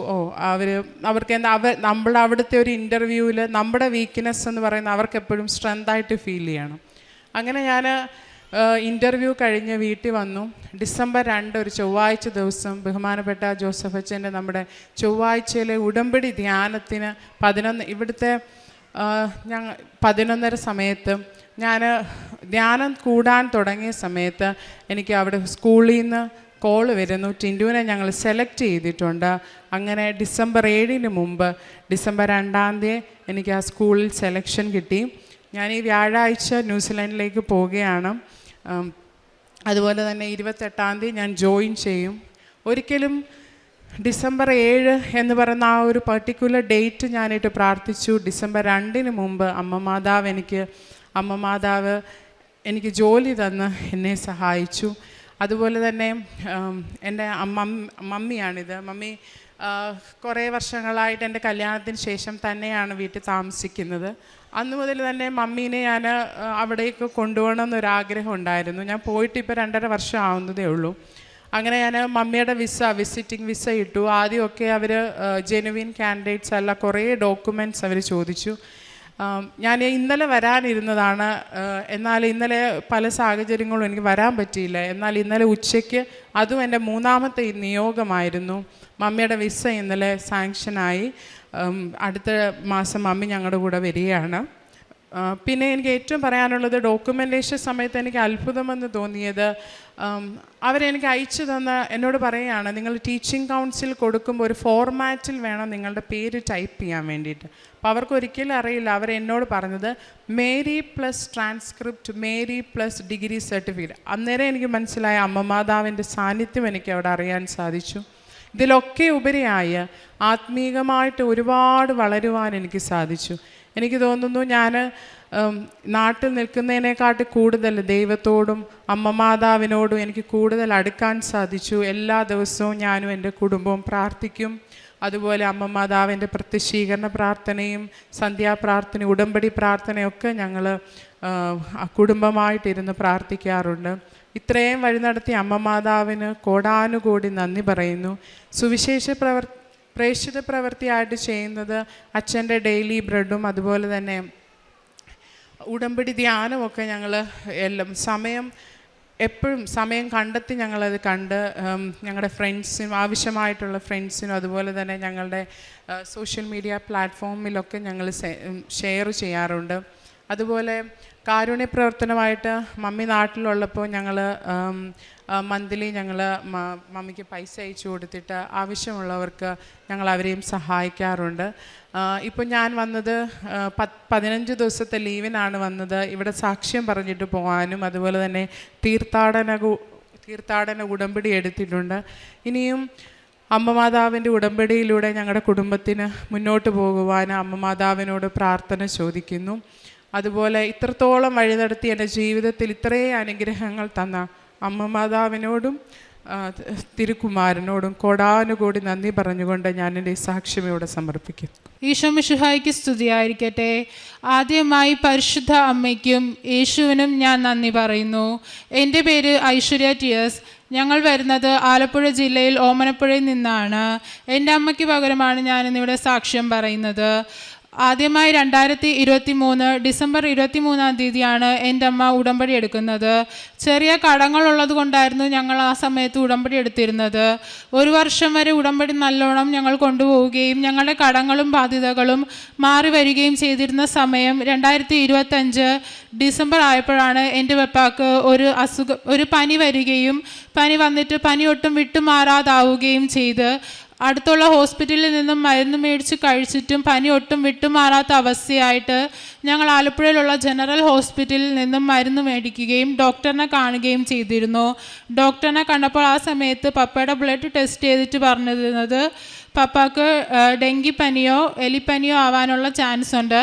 അവർക്ക് എന്താ നമ്മുടെ അവിടുത്തെ ഒരു ഇൻ്റർവ്യൂവിൽ നമ്മുടെ വീക്ക്നെസ് എന്ന് പറയുന്നത് അവർക്ക് എപ്പോഴും സ്ട്രെങ്തായിട്ട് ഫീൽ ചെയ്യണം. അങ്ങനെ ഞാൻ ഇൻ്റർവ്യൂ കഴിഞ്ഞ് വീട്ടിൽ വന്നു. ഡിസംബർ 2 ഒരു ചൊവ്വാഴ്ച ദിവസം ബഹുമാനപ്പെട്ട ജോസഫ് അച്ഛൻ്റെ നമ്മുടെ ചൊവ്വാഴ്ചയിലെ ഉടമ്പടി ധ്യാനത്തിന് 11 ഇവിടുത്തെ 11:30 സമയത്ത് ഞാൻ ധ്യാനം കൂടാൻ തുടങ്ങിയ സമയത്ത് എനിക്ക് അവിടെ സ്കൂളിൽ നിന്ന് കോൾ വരുന്നു, ടിൻറ്റുവിനെ ഞങ്ങൾ സെലക്ട് ചെയ്തിട്ടുണ്ട്. അങ്ങനെ ഡിസംബർ 7 മുമ്പ് ഡിസംബർ 2 എനിക്ക് ആ സ്കൂളിൽ സെലക്ഷൻ കിട്ടി. ഞാൻ ഈ വ്യാഴാഴ്ച ന്യൂസിലാൻഡിലേക്ക് പോവുകയാണ്. അതുപോലെ തന്നെ 28 ഞാൻ ജോയിൻ ചെയ്യും. ഒരിക്കലും ഡിസംബർ 7 എന്ന് പറയുന്ന ആ ഒരു പർട്ടിക്കുലർ ഡേറ്റ് ഞാനിട്ട് പ്രാർത്ഥിച്ചു. ഡിസംബർ 2 മുമ്പ് അമ്മ മാതാവ് എനിക്ക് ജോലി തന്ന് എന്നെ സഹായിച്ചു. അതുപോലെ തന്നെ എൻ്റെ മമ്മിയാണിത്. മമ്മി കുറേ വർഷങ്ങളായിട്ട് എൻ്റെ കല്യാണത്തിന് ശേഷം തന്നെയാണ് വീട്ടിൽ താമസിക്കുന്നത്. അന്ന് മുതൽ തന്നെ മമ്മീനെ ഞാൻ അവിടേക്ക് കൊണ്ടുപോകണമെന്നൊരാഗ്രഹം ഉണ്ടായിരുന്നു. ഞാൻ പോയിട്ട് ഇപ്പോൾ 2.5 വർഷം ആവുന്നതേ ഉള്ളൂ. അങ്ങനെ ഞാൻ മമ്മിയുടെ വിസിറ്റിംഗ് വിസ ഇട്ടു. ആദ്യമൊക്കെ അവർ ജെനുവിൻ കാൻഡിഡേറ്റ്സ് അല്ല, കുറേ ഡോക്യുമെൻറ്റ്സ് അവർ ചോദിച്ചു. ഞാൻ ഇന്നലെ വരാനിരുന്നതാണ്, എന്നാൽ ഇന്നലെ പല സാഹചര്യങ്ങളും എനിക്ക് വരാൻ പറ്റിയില്ല. എന്നാൽ ഇന്നലെ ഉച്ചയ്ക്ക്, അതും എൻ്റെ 3ാമത്തെ നിയോഗമായിരുന്നു, മമ്മിയുടെ വിസ ഇന്നലെ സാങ്ഷനായി. അടുത്ത മാസം മമ്മി ഞങ്ങളുടെ കൂടെ വരികയാണ്. പിന്നെ എനിക്ക് ഏറ്റവും പറയാനുള്ളത്, ഡോക്യുമെൻറ്റേഷൻ സമയത്ത് എനിക്ക് അത്ഭുതമെന്ന് തോന്നിയത്, അവരെനിക്ക് അയച്ചു തന്ന എന്നോട് പറയുകയാണ്, നിങ്ങൾ ടീച്ചിങ് കൗൺസിൽ കൊടുക്കുമ്പോൾ ഒരു ഫോർമാറ്റിൽ വേണം നിങ്ങളുടെ പേര് ടൈപ്പ് ചെയ്യാൻ വേണ്ടിയിട്ട്. അപ്പോൾ അവർക്കൊരിക്കലും അറിയില്ല. അവരെന്നോട് പറഞ്ഞത് Mary plus transcript, Mary plus degree certificate. അന്നേരം എനിക്ക് മനസ്സിലായ അമ്മമാതാവിൻ്റെ സാന്നിധ്യം എനിക്ക് അവിടെ അറിയാൻ സാധിച്ചു. ഇതിലൊക്കെ ഉപരിയായി ആത്മീകമായിട്ട് ഒരുപാട് വളരുവാൻ എനിക്ക് സാധിച്ചു. എനിക്ക് തോന്നുന്നു ഞാൻ നാട്ടിൽ നിൽക്കുന്നതിനെക്കാട്ടി കൂടുതൽ ദൈവത്തോടും അമ്മമാതാവിനോടും എനിക്ക് കൂടുതൽ അടുക്കാൻ സാധിച്ചു. എല്ലാ ദിവസവും ഞാനും എൻ്റെ കുടുംബവും പ്രാർത്ഥിക്കും. അതുപോലെ അമ്മമാതാവിൻ്റെ പ്രത്യക്ഷീകരണ പ്രാർത്ഥനയും സന്ധ്യാപ്രാർത്ഥനയും ഉടമ്പടി പ്രാർത്ഥനയൊക്കെ ഞങ്ങൾ കുടുംബമായിട്ടിരുന്ന് പ്രാർത്ഥിക്കാറുണ്ട്. ഇത്രയും വഴി നടത്തിയ അമ്മമാതാവിന് കോടാനുകോടി നന്ദി പറയുന്നു. സുവിശേഷ പ്രേക്ഷിത പ്രവൃത്തിയായിട്ട് ചെയ്യുന്നത് അച്ഛൻ്റെ ഡെയിലി ബ്രെഡും അതുപോലെ തന്നെ ഉടമ്പടി ധ്യാനമൊക്കെ ഞങ്ങൾ എപ്പോഴും സമയം കണ്ടെത്തി ഞങ്ങളത് കണ്ട് ഞങ്ങളുടെ ഫ്രണ്ട്സിനും ആവശ്യമായിട്ടുള്ള ഫ്രണ്ട്സിനും അതുപോലെ തന്നെ ഞങ്ങളുടെ സോഷ്യൽ മീഡിയ പ്ലാറ്റ്ഫോമിലൊക്കെ ഞങ്ങൾ ഷെയർ ചെയ്യാറുണ്ട്. അതുപോലെ കാരുണ്യ പ്രവർത്തനമായിട്ട് മമ്മി നാട്ടിലുള്ളപ്പോൾ ഞങ്ങൾ മന്ത്ലി മമ്മിക്ക് പൈസ അയച്ചു കൊടുത്തിട്ട് ആവശ്യമുള്ളവർക്ക് ഞങ്ങൾ അവരെയും സഹായിക്കാറുണ്ട്. ഇപ്പോൾ ഞാൻ വന്നത് 15 ദിവസത്തെ ലീവിനാണ് വന്നത്. ഇവിടെ സാക്ഷ്യം പറഞ്ഞിട്ട് പോകാനും അതുപോലെ തന്നെ തീർത്ഥാടന ഉടമ്പടി എടുത്തിട്ടുണ്ട്. ഇനിയും അമ്മ മാതാവിൻ്റെ ഉടമ്പടിയിലൂടെ ഞങ്ങളുടെ കുടുംബത്തിന് മുന്നോട്ട് പോകുവാൻ അമ്മ മാതാവിനോട് പ്രാർത്ഥന ചോദിക്കുന്നു. അതുപോലെ ഇത്രത്തോളം വഴി നടത്തി എൻ്റെ ജീവിതത്തിൽ ഇത്രയും അനുഗ്രഹങ്ങൾ തന്ന അമ്മ മാതാവിനോടും തിരുക്കുമാരനോടും കോടാനുകൂടി നന്ദി പറഞ്ഞുകൊണ്ട് ഞാൻ എൻ്റെ സാക്ഷ്യം ഇവിടെ സമർപ്പിക്കുന്നു. ഈശോ മിശിഹായ്ക്ക് സ്തുതിയായിരിക്കട്ടെ. ആദ്യമായി പരിശുദ്ധ അമ്മയ്ക്കും യേശുവിനും ഞാൻ നന്ദി പറയുന്നു. എൻ്റെ പേര് ഐശ്വര്യ ടി.എസ്. ഞങ്ങൾ വരുന്നത് ആലപ്പുഴ ജില്ലയിൽ ഓമനപ്പുഴയിൽ നിന്നാണ്. എൻ്റെ അമ്മയ്ക്ക് പകരമാണ് ഞാനിന്നിവിടെ സാക്ഷ്യം പറയുന്നത്. ആദ്യമായി 2023 ഡിസംബർ 23 എൻ്റെ അമ്മ ഉടമ്പടി എടുക്കുന്നത്. ചെറിയ കടങ്ങളുള്ളത് കൊണ്ടായിരുന്നു ഞങ്ങൾ ആ സമയത്ത് ഉടമ്പടി എടുത്തിരുന്നത്. 1 വർഷം വരെ ഉടമ്പടി നല്ലോണം ഞങ്ങൾ കൊണ്ടുപോവുകയും ഞങ്ങളുടെ കടങ്ങളും ബാധ്യതകളും മാറി വരികയും ചെയ്തിരുന്ന സമയം 2025 ഡിസംബർ ആയപ്പോഴാണ് എൻ്റെ പപ്പാക്ക് ഒരു പനി വരികയും പനി വന്നിട്ട് പനി ഒട്ടും വിട്ടുമാറാതാവുകയും ചെയ്ത് അടുത്തുള്ള ഹോസ്പിറ്റലിൽ നിന്നും മരുന്ന് മേടിച്ച് കഴിച്ചിട്ടും പനി ഒട്ടും വിട്ടുമാറാത്ത അവസ്ഥയായിട്ട് ഞങ്ങൾ ആലപ്പുഴയിലുള്ള ജനറൽ ഹോസ്പിറ്റലിൽ നിന്നും മരുന്ന് മേടിക്കുകയും ഡോക്ടറിനെ കാണുകയും ചെയ്തിരുന്നു. ഡോക്ടറിനെ കണ്ടപ്പോൾ ആ സമയത്ത് പപ്പയുടെ ബ്ലഡ് ടെസ്റ്റ് ചെയ്തിട്ട് പറഞ്ഞിരുന്നത് പപ്പാക്ക് ഡെങ്കിപ്പനിയോ എലിപ്പനിയോ ആവാനുള്ള ചാൻസ് ഉണ്ട്,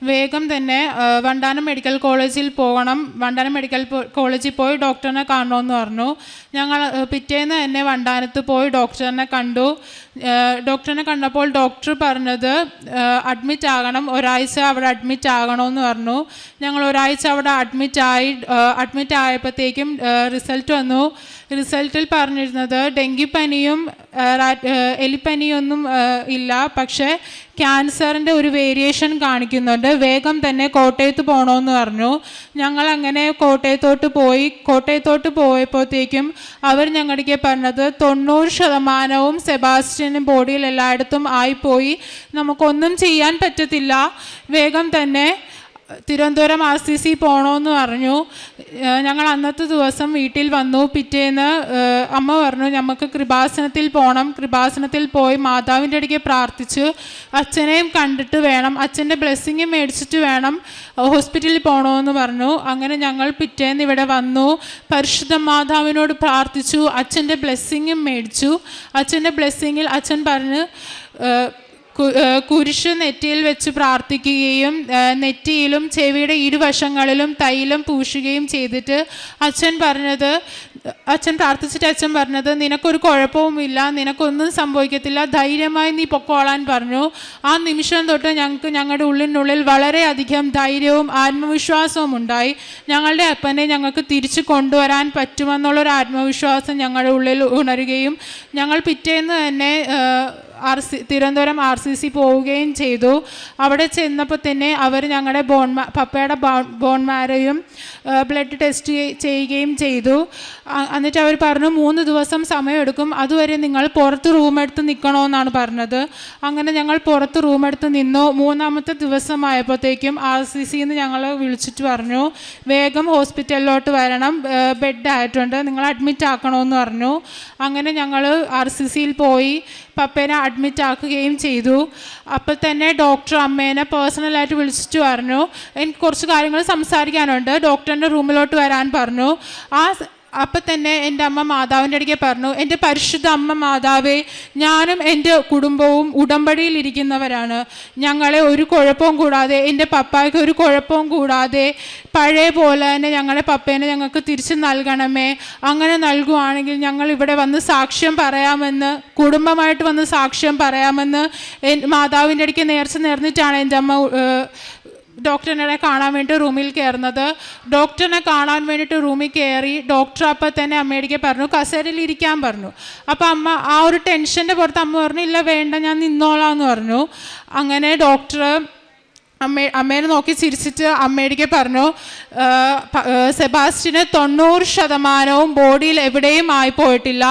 വേഗം തന്നെ വണ്ടാനം മെഡിക്കൽ കോളേജിൽ പോകണം, വണ്ടാനം മെഡിക്കൽ കോളേജിൽ പോയി ഡോക്ടറിനെ കാണണമെന്ന് പറഞ്ഞു. ഞങ്ങൾ പിറ്റേന്ന് തന്നെ വണ്ടാനത്ത് പോയി ഡോക്ടറിനെ കണ്ടു. ഡോക്ടറിനെ കണ്ടപ്പോൾ ഡോക്ടർ പറഞ്ഞത് അഡ്മിറ്റ് ആകണം, ഒരാഴ്ച അവിടെ അഡ്മിറ്റ് ആകണമെന്ന് പറഞ്ഞു. ഞങ്ങൾ ഒരാഴ്ച അവിടെ അഡ്മിറ്റ് ആയപ്പോഴത്തേക്കും റിസൾട്ട് വന്നു. റിസൾട്ടിൽ പറഞ്ഞിരുന്നത് ഡെങ്കിപ്പനിയും എലിപ്പനിയൊന്നും ഇല്ല, പക്ഷേ ക്യാൻസറിൻ്റെ ഒരു വേരിയേഷൻ കാണിക്കുന്നുണ്ട്, വേഗം തന്നെ കോട്ടയത്ത് പോകണമെന്ന് പറഞ്ഞു. ഞങ്ങൾ അങ്ങനെ കോട്ടയത്തോട്ട് പോയപ്പോഴത്തേക്കും അവർ ഞങ്ങളുടെ പറഞ്ഞത് 90% സെബാസ്റ്റ്യനും ബോഡിയിൽ എല്ലായിടത്തും ആയിപ്പോയി, നമുക്കൊന്നും ചെയ്യാൻ പറ്റത്തില്ല, വേഗം തന്നെ തിരുവനന്തപുരം RCC പോകണമെന്ന് പറഞ്ഞു. ഞങ്ങൾ അന്നത്തെ ദിവസം വീട്ടിൽ വന്നു. പിറ്റേന്ന് അമ്മ പറഞ്ഞു നമുക്ക് കൃപാസനത്തിൽ പോകണം. കൃപാസനത്തിൽ പോയി മാതാവിൻ്റെ അടുക്കെ പ്രാർത്ഥിച്ചു അച്ഛനെയും കണ്ടിട്ട് വേണം, അച്ഛൻ്റെ ബ്ലെസ്സിങ്ങും മേടിച്ചിട്ട് വേണം ഹോസ്പിറ്റലിൽ പോകണമെന്ന് പറഞ്ഞു. അങ്ങനെ ഞങ്ങൾ പിറ്റേന്ന് ഇവിടെ വന്നു, പരിശുദ്ധ മാതാവിനോട് പ്രാർത്ഥിച്ചു, അച്ഛൻ്റെ ബ്ലെസ്സിങ്ങും മേടിച്ചു. അച്ഛൻ്റെ ബ്ലെസ്സിങ്ങിൽ അച്ഛൻ പറഞ്ഞ് കുരിശ് നെറ്റിയിൽ വെച്ച് പ്രാർത്ഥിക്കുകയും നെറ്റിയിലും ചെവിയുടെ ഇരുവശങ്ങളിലും തൈലം പൂശുകയും ചെയ്തിട്ട് അച്ഛൻ പ്രാർത്ഥിച്ചിട്ട് അച്ഛൻ പറഞ്ഞത് നിനക്കൊരു കുഴപ്പവുമില്ല, നിനക്കൊന്നും സംഭവിക്കത്തില്ല, ധൈര്യമായി നീ പൊക്കോളാൻ പറഞ്ഞു. ആ നിമിഷം തൊട്ട് ഞങ്ങളുടെ ഉള്ളിനുള്ളിൽ വളരെയധികം ധൈര്യവും ആത്മവിശ്വാസവും ഉണ്ടായി. ഞങ്ങളുടെ അപ്പനെ ഞങ്ങൾക്ക് തിരിച്ചു കൊണ്ടുവരാൻ പറ്റുമെന്നുള്ളൊരു ആത്മവിശ്വാസം ഞങ്ങളുടെ ഉള്ളിൽ ഉണരുകയും ഞങ്ങൾ പിറ്റേന്ന് തന്നെ തിരുവനന്തപുരം RCC പോവുകയും ചെയ്തു. അവിടെ ചെന്നപ്പോൾ തന്നെ അവർ ഞങ്ങളുടെ പപ്പയുടെ ബോൺമാരെയും ബ്ലഡ് ടെസ്റ്റ് ചെയ്യുകയും ചെയ്തു. എന്നിട്ട് അവർ പറഞ്ഞു 3 ദിവസം സമയമെടുക്കും, അതുവരെ നിങ്ങൾ പുറത്ത് റൂമെടുത്ത് നിൽക്കണമെന്നാണ് പറഞ്ഞത്. അങ്ങനെ ഞങ്ങൾ പുറത്ത് റൂമെടുത്ത് നിന്നു. 3-ാമത്തെ ദിവസമായപ്പോഴത്തേക്കും RCCന്ന് ഞങ്ങൾ വിളിച്ചിട്ട് പറഞ്ഞു വേഗം ഹോസ്പിറ്റലിലോട്ട് വരണം, ബെഡ് ആയിട്ടുണ്ട്, നിങ്ങൾ അഡ്മിറ്റ് ആക്കണമെന്ന് പറഞ്ഞു. അങ്ങനെ ഞങ്ങൾ RCCയിൽ പോയി പപ്പേനെ അഡ്മിറ്റ് ആക്കുകയും ചെയ്തു. അപ്പോൾ തന്നെ ഡോക്ടർ അമ്മേനെ പേഴ്സണലായിട്ട് വിളിച്ചിട്ട് പറഞ്ഞു എനിക്ക് കുറച്ച് കാര്യങ്ങൾ സംസാരിക്കാനുണ്ട്, ഡോക്ടറിൻ്റെ റൂമിലോട്ട് വരാൻ പറഞ്ഞു. അപ്പം തന്നെ എൻ്റെ അമ്മ മാതാവിൻ്റെ അടുക്കെ പറഞ്ഞു എൻ്റെ പരിശുദ്ധ അമ്മ മാതാവേ, ഞാനും എൻ്റെ കുടുംബവും ഉടമ്പടിയിലിരിക്കുന്നവരാണ്, ഞങ്ങളെ ഒരു കുഴപ്പവും കൂടാതെ എൻ്റെ പപ്പായ്ക്ക് ഒരു കുഴപ്പവും കൂടാതെ പഴയ പോലെ തന്നെ ഞങ്ങളുടെ പപ്പേനെ ഞങ്ങൾക്ക് തിരിച്ച് നൽകണമേ, അങ്ങനെ നൽകുവാണെങ്കിൽ ഞങ്ങൾ ഇവിടെ വന്ന് സാക്ഷ്യം പറയാമെന്ന്, കുടുംബമായിട്ട് വന്ന് സാക്ഷ്യം പറയാമെന്ന് മാതാവിൻ്റെ അടുക്കെ നേർന്നിട്ടാണ് എൻ്റെ അമ്മ ഡോക്ടറിനെ കാണാൻ വേണ്ടി റൂമിൽ കയറുന്നത്. ഡോക്ടറിനെ കാണാൻ വേണ്ടിയിട്ട് റൂമിൽ കയറി. ഡോക്ടർ അപ്പം തന്നെ അമ്മയുടെ പറഞ്ഞു കസേരയിൽ ഇരിക്കാൻ പറഞ്ഞു. അപ്പം അമ്മ ആ ഒരു ടെൻഷൻ്റെ പുറത്ത് അമ്മ പറഞ്ഞു ഇല്ല വേണ്ട ഞാൻ നിന്നോളാം എന്ന് പറഞ്ഞു. അങ്ങനെ ഡോക്ടർ അമ്മേനെ നോക്കി ചിരിച്ചിട്ട് അമ്മയുടെ പറഞ്ഞു സെബാസ്റ്റ്യന് 90% ബോഡിയിൽ എവിടെയും ആയി പോയിട്ടില്ല,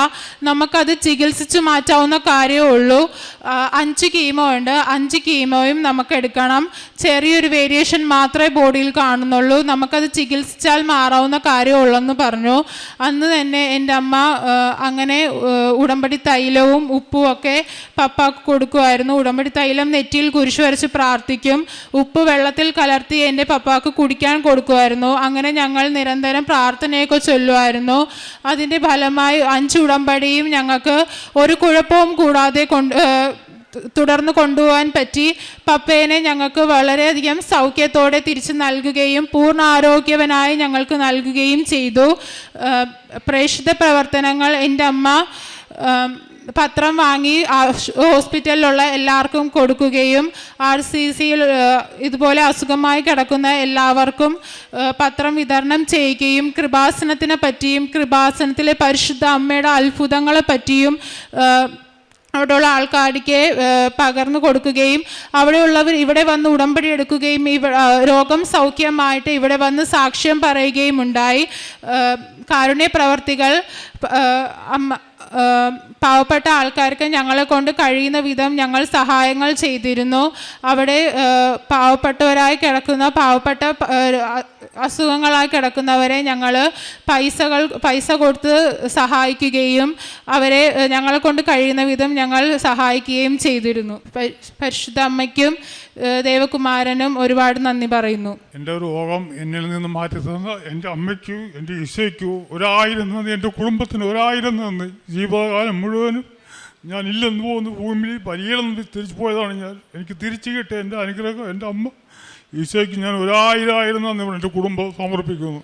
നമുക്കത് ചികിത്സിച്ച് മാറ്റാവുന്ന കാര്യമേ ഉള്ളൂ. 5 കീമോ ഉണ്ട്, 5 കീമോയും നമുക്ക് എടുക്കണം, ചെറിയൊരു വേരിയേഷൻ മാത്രമേ ബോഡിയിൽ കാണുന്നുള്ളൂ, നമുക്കത് ചികിത്സിച്ചാൽ മാറാവുന്ന കാര്യമുള്ളെന്ന് പറഞ്ഞു. അന്ന് തന്നെ എൻ്റെ അമ്മ അങ്ങനെ ഉടമ്പടി തൈലവും ഉപ്പും ഒക്കെ പപ്പാക്ക് കൊടുക്കുമായിരുന്നു. ഉടമ്പടി തൈലം നെറ്റിയിൽ കുരിശ് വരച്ച് പ്രാർത്ഥിക്കും, ഉപ്പ് വെള്ളത്തിൽ കലർത്തി എൻ്റെ പപ്പാക്ക് കുടിക്കാൻ കൊടുക്കുമായിരുന്നു. അങ്ങനെ ഞങ്ങൾ നിരന്തരം പ്രാർത്ഥനയൊക്കെ ചൊല്ലുമായിരുന്നു. അതിൻ്റെ ഫലമായി 5 ഉടമ്പടിയും ഞങ്ങൾക്ക് ഒരു കുഴപ്പവും കൂടാതെ തുടർന്ന് കൊണ്ടുപോകാൻ പറ്റി. പപ്പേനെ ഞങ്ങൾക്ക് വളരെയധികം സൗഖ്യത്തോടെ തിരിച്ചു നൽകുകയും പൂർണ്ണ ആരോഗ്യവനായി ഞങ്ങൾക്ക് നൽകുകയും ചെയ്തു. പ്രേക്ഷിത പ്രവർത്തനങ്ങൾ എൻ്റെ അമ്മ പത്രം വാങ്ങി ഹോസ്പിറ്റലിലുള്ള എല്ലാവർക്കും കൊടുക്കുകയും RCCയിൽ ഇതുപോലെ അസുഖമായി കിടക്കുന്ന എല്ലാവർക്കും പത്രം വിതരണം ചെയ്യുകയും കൃപാസനത്തിനെ പറ്റിയും കൃപാസനത്തിലെ പരിശുദ്ധ അമ്മയുടെ അത്ഭുതങ്ങളെ പറ്റിയും അവിടെയുള്ള ആൾക്കാർക്ക് പകർന്നു കൊടുക്കുകയും അവിടെയുള്ളവർ ഇവിടെ വന്ന് ഉടമ്പടി എടുക്കുകയും രോഗം സൗഖ്യമായിട്ട് ഇവിടെ വന്ന് സാക്ഷ്യം പറയുകയും ഉണ്ടായി. കാരുണ്യ പ്രവർത്തികൾ പാവപ്പെട്ട ആൾക്കാർക്ക് ഞങ്ങളെ കൊണ്ട് കഴിയുന്ന വിധം ഞങ്ങൾ സഹായങ്ങൾ ചെയ്തിരുന്നു. അവിടെ പാവപ്പെട്ടവരായി കിടക്കുന്ന അസുഖങ്ങളായി കിടക്കുന്നവരെ ഞങ്ങൾ പൈസ കൊടുത്ത് സഹായിക്കുകയും അവരെ ഞങ്ങളെ കൊണ്ട് കഴിയുന്ന വിധം ഞങ്ങൾ സഹായിക്കുകയും ചെയ്തിരുന്നു. പരിശുദ്ധ അമ്മയ്ക്കും ദേവകുമാരനും ഒരുപാട് നന്ദി പറയുന്നു. എൻ്റെ രോഗം എന്നിൽ നിന്ന് മാറ്റി തന്ന എൻ്റെ അമ്മയ്ക്കു എൻ്റെ ഈശോയ്ക്കു 1000 നന്ദി. എൻ്റെ കുടുംബത്തിന് 1000 നന്ദി. ജീവിതകാലം മുഴുവനും ഞാൻ ഇല്ലെന്ന് പോകുന്ന ഭൂമിയിൽ പരിഗണന തിരിച്ചു പോയതാണ് ഞാൻ. എനിക്ക് തിരിച്ചു കിട്ടിയ എൻ്റെ അനുഗ്രഹം എൻ്റെ അമ്മ ഈശോയ്ക്ക് ഞാൻ 1000 നന്ദി എൻ്റെ കുടുംബം സമർപ്പിക്കുന്നു.